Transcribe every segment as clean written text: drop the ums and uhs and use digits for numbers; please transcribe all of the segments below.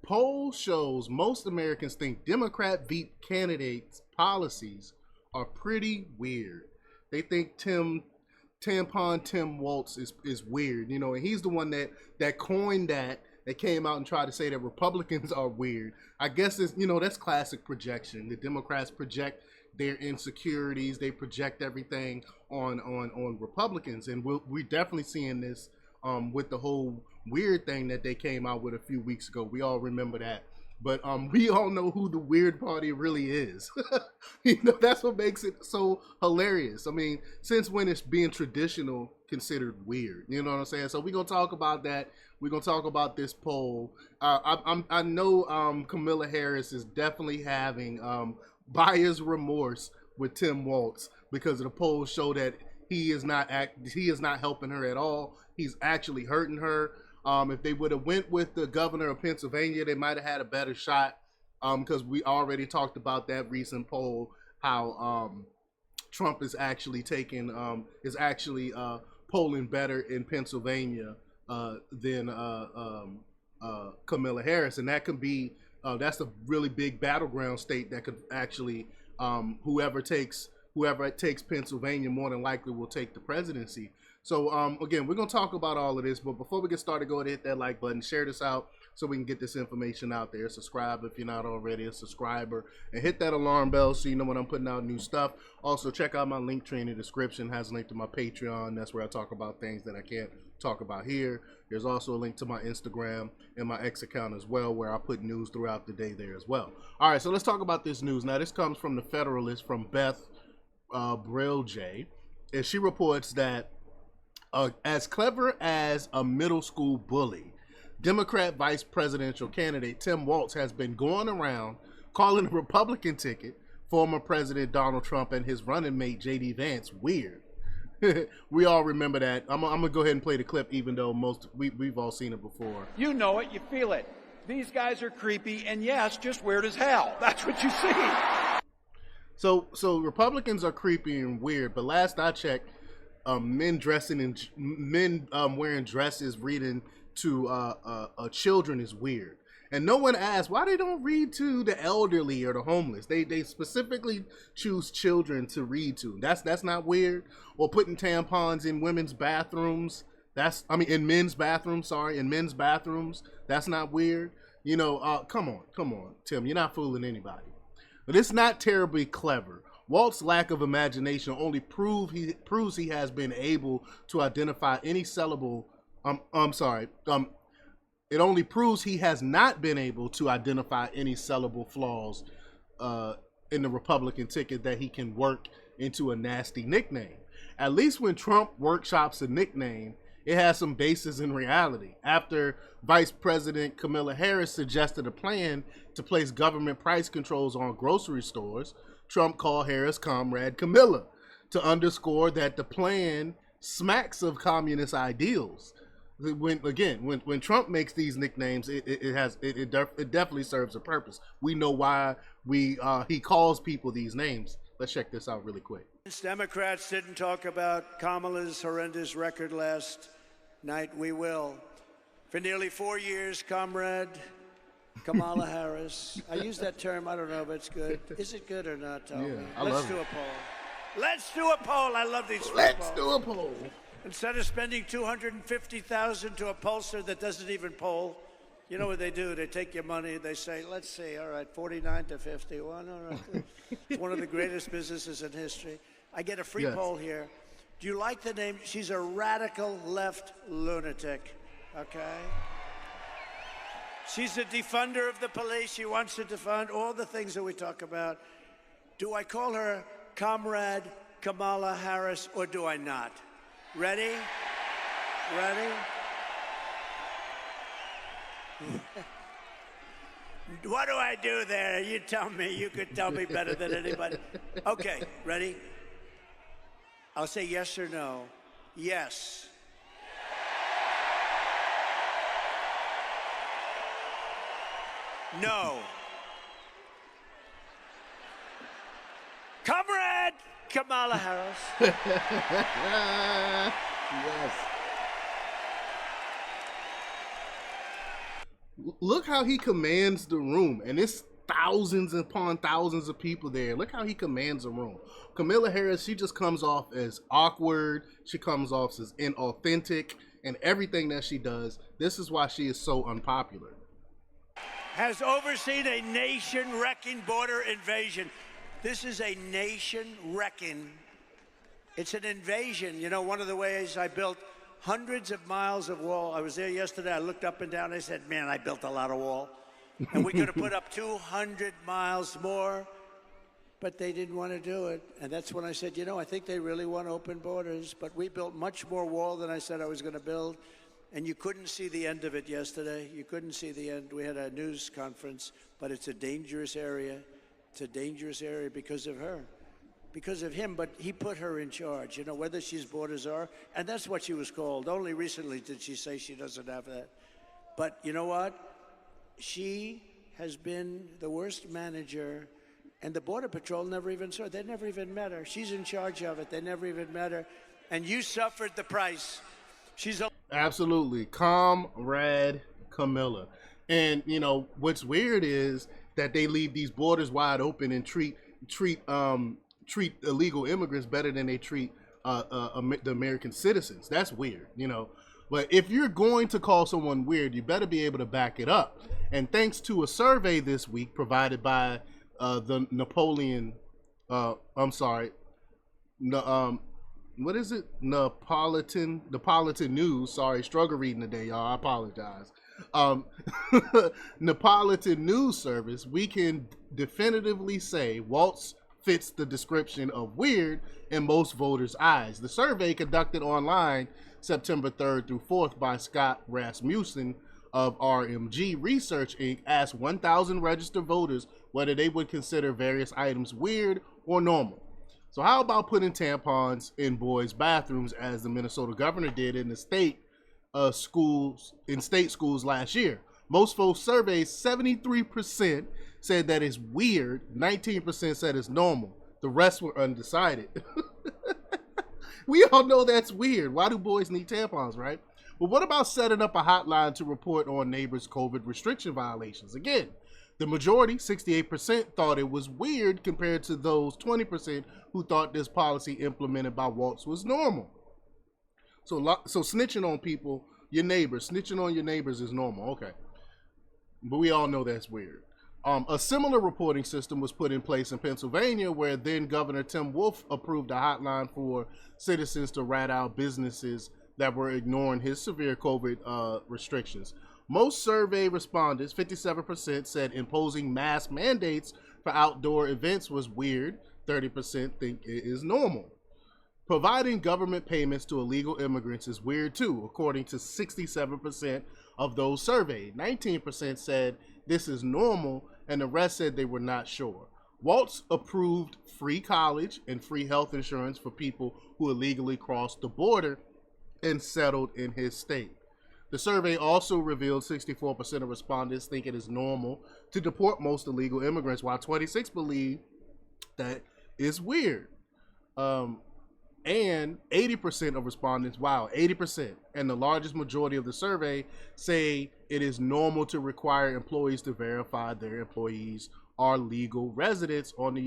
Poll shows most Americans think Democrat Veep candidates' policies are pretty weird. They think Tampon Tim Waltz is weird, you know, and he's the one that coined that came out and tried to say that Republicans are weird. I guess it's, you know, that's classic projection. The Democrats project their insecurities, they project everything on Republicans, and we're definitely seeing this with the whole weird thing that they came out with a few weeks ago. We all remember that. But we all know who the weird party really is. You know, that's what makes it so hilarious. I mean, since when is being traditional considered weird? You know what I'm saying? So we're going to talk about that. We're going to talk about this poll. I know Camilla Harris is definitely having buyer's remorse with Tim Waltz because the polls show that he is not helping her at all. He's actually hurting her. If they would have went with the governor of Pennsylvania, they might have had a better shot. Because we already talked about that recent poll, how Trump is actually polling better in Pennsylvania than Camilla Harris, and that could be that's a really big battleground state that could actually whoever takes Pennsylvania more than likely will take the presidency. So again, we're gonna talk about all of this, but before we get started, go ahead and hit that like button, share this out so we can get this information out there. Subscribe if you're not already a subscriber, and hit that alarm bell so you know when I'm putting out new stuff. Also, check out my link tree in the description. It has a link to my Patreon. That's where I talk about things that I can't talk about here. There's also a link to my Instagram and my X account as well, where I put news throughout the day there as well. All right, so let's talk about this news. Now, this comes from the Federalist, from Beth Brilje, and she reports that as clever as a middle school bully, Democrat vice presidential candidate Tim Waltz has been going around calling the Republican ticket, former President Donald Trump and his running mate J.D. Vance, weird. We all remember that. I'm gonna go ahead and play the clip, even though we've all seen it before. You know it, you feel it. These guys are creepy, and yes, just weird as hell. That's what you see. So Republicans are creepy and weird, but last I checked, men wearing dresses reading to children is weird, and no one asks why they don't read to the elderly or the homeless. They specifically choose children to read to. That's not weird. Or putting tampons in women's bathrooms. In men's bathrooms. Sorry, in men's bathrooms. That's not weird. You know, come on, Tim. You're not fooling anybody. But it's not terribly clever. Walt's lack of imagination only proves he has been able to identify any sellable. It only proves he has not been able to identify any sellable flaws in the Republican ticket that he can work into a nasty nickname. At least when Trump workshops a nickname, it has some basis in reality. After Vice President Camilla Harris suggested a plan to place government price controls on grocery stores, Trump called Harris Comrade Camilla to underscore that the plan smacks of communist ideals. When Trump makes these nicknames, it definitely serves a purpose. We know why he calls people these names. Let's check this out really quick. Democrats didn't talk about Kamala's horrendous record last night. We will. For nearly 4 years, Comrade Kamala Harris. I use that term. I don't know if it's good. Is it good or not? Tell me. Let's do a poll. Let's do a poll. I love these. Let's do a poll. Instead of spending $250,000 to a pollster that doesn't even poll, you know what they do? They take your money. They say, "Let's see. All right, 49 to 51. All right." It's one of the greatest businesses in history. I get a free poll here. Do you like the name? She's a radical left lunatic. Okay. She's a defunder of the police. She wants to defund all the things that we talk about. Do I call her Comrade Kamala Harris or do I not? Ready? Ready? What do I do there? You tell me. You could tell me better than anybody. Okay, ready? I'll say yes or no. Yes. No. Comrade Kamala Harris. Yes. Look how he commands the room, and it's thousands upon thousands of people there. Look how he commands the room. Kamala Harris, she just comes off as awkward. She comes off as inauthentic, and everything that she does. This is why she is so unpopular. Has overseen a nation-wrecking border invasion. This is a nation-wrecking. It's an invasion. You know, one of the ways I built hundreds of miles of wall. I was there yesterday. I looked up and down. I said, man, I built a lot of wall. And we could have put up 200 miles more, but they didn't want to do it. And that's when I said, you know, I think they really want open borders. But we built much more wall than I said I was going to build. And you couldn't see the end of it yesterday. You couldn't see the end. We had a news conference, but it's a dangerous area. It's a dangerous area because of her. Because of him, but he put her in charge, you know, whether she's borders are, and that's what she was called. Only recently did she say she doesn't have that. But you know what? She has been the worst manager, and the Border Patrol never even saw her. They never even met her. She's in charge of it. They never even met her. And you suffered the price. She's a Absolutely. Comrade Camilla. And, you know, what's weird is that they leave these borders wide open and treat illegal immigrants better than they treat the American citizens. That's weird, you know. But if you're going to call someone weird, you better be able to back it up. And thanks to a survey this week provided by the Napoleon, what is it? Napolitan News. Sorry, struggle reading today, y'all. I apologize. Napolitan News Service. We can definitively say Waltz fits the description of weird in most voters' eyes. The survey, conducted online September 3rd through 4th by Scott Rasmussen of RMG Research Inc., asked 1,000 registered voters whether they would consider various items weird or normal. So how about putting tampons in boys' bathrooms, as the Minnesota governor did in the state schools last year? Most folks surveyed, 73% said that it's weird, 19% said it's normal. The rest were undecided. We all know that's weird. Why do boys need tampons, right? But what about setting up a hotline to report on neighbors' COVID restriction violations? Again, the majority, 68%, thought it was weird compared to those 20% who thought this policy implemented by Waltz was normal. So snitching on people, your neighbors, snitching on your neighbors is normal. Okay. But we all know that's weird. A similar reporting system was put in place in Pennsylvania, where then Governor Tim Wolf approved a hotline for citizens to rat out businesses that were ignoring his severe COVID restrictions. Most survey respondents, 57%, said imposing mask mandates for outdoor events was weird. 30% think it is normal. Providing government payments to illegal immigrants is weird too, according to 67% of those surveyed. 19% said this is normal, and the rest said they were not sure. Waltz approved free college and free health insurance for people who illegally crossed the border and settled in his state. The survey also revealed 64% of respondents think it is normal to deport most illegal immigrants, while 26% believe that it's weird. And 80% of respondents, 80%, and the largest majority of the survey say it is normal to require employees to verify their employees are legal residents of the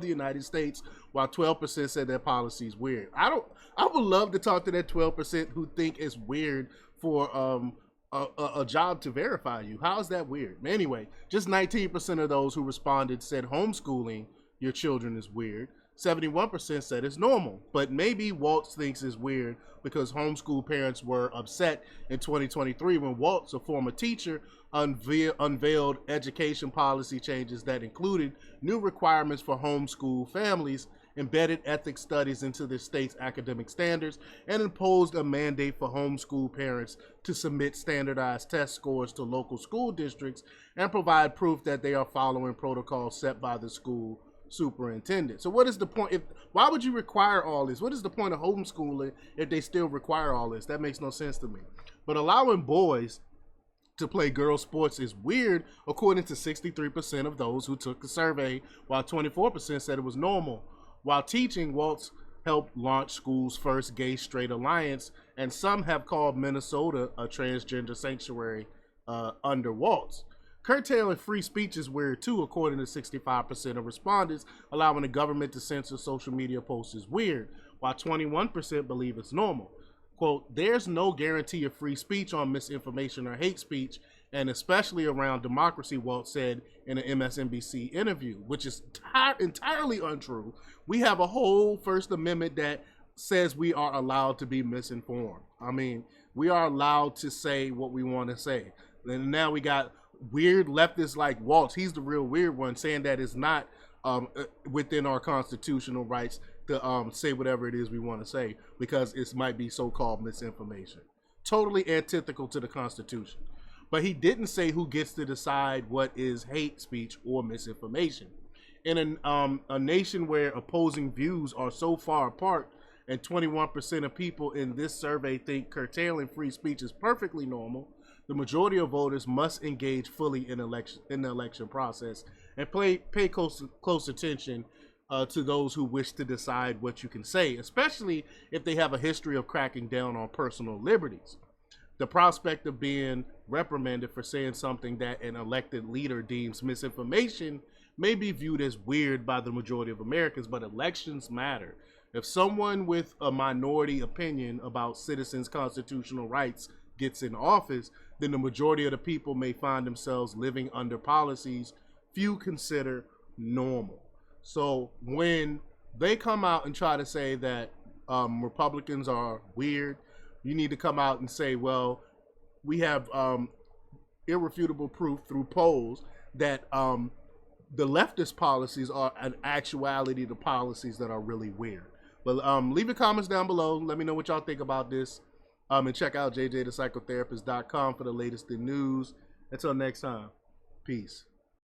United States, while 12% said their policy is weird. I would love to talk to that 12% who think it's weird for a job to verify you. How is that weird? Anyway, just 19% of those who responded said homeschooling your children is weird. 71% said it's normal, but maybe Waltz thinks it's weird because homeschool parents were upset in 2023 when Waltz, a former teacher, unveiled education policy changes that included new requirements for homeschool families, embedded ethics studies into the state's academic standards, and imposed a mandate for homeschool parents to submit standardized test scores to local school districts and provide proof that they are following protocols set by the school superintendent. So what is the point? Why would you require all this? What is the point of homeschooling if they still require all this? That makes no sense to me. But allowing boys to play girls' sports is weird, according to 63% of those who took the survey, while 24% said it was normal. While teaching, Waltz helped launch school's first gay-straight alliance, and some have called Minnesota a transgender sanctuary under Waltz. Curtailing free speech is weird too, according to 65% of respondents. Allowing the government to censor social media posts is weird, while 21% believe it's normal. Quote, there's no guarantee of free speech on misinformation or hate speech, and especially around democracy, Waltz said in an MSNBC interview, which is entirely untrue. We have a whole First Amendment that says we are allowed to be misinformed. I mean, we are allowed to say what we want to say. And now we got weird leftists like Waltz, he's the real weird one, saying that it's not within our constitutional rights to say whatever it is we want to say because it might be so-called misinformation. Totally antithetical to the Constitution. But he didn't say who gets to decide what is hate speech or misinformation. In a nation where opposing views are so far apart, and 21% of people in this survey think curtailing free speech is perfectly normal, the majority of voters must engage fully in the election process and pay close attention to those who wish to decide what you can say, especially if they have a history of cracking down on personal liberties. The prospect of being reprimanded for saying something that an elected leader deems misinformation may be viewed as weird by the majority of Americans, but elections matter. If someone with a minority opinion about citizens' constitutional rights gets in office, then the majority of the people may find themselves living under policies few consider normal. So when they come out and try to say that Republicans are weird, you need to come out and say, well, we have irrefutable proof through polls that the leftist policies are in actuality the policies that are really weird. But leave your comments down below. Let me know what y'all think about this. And check out jjthepsychotherapist.com for the latest in news. Until next time, peace.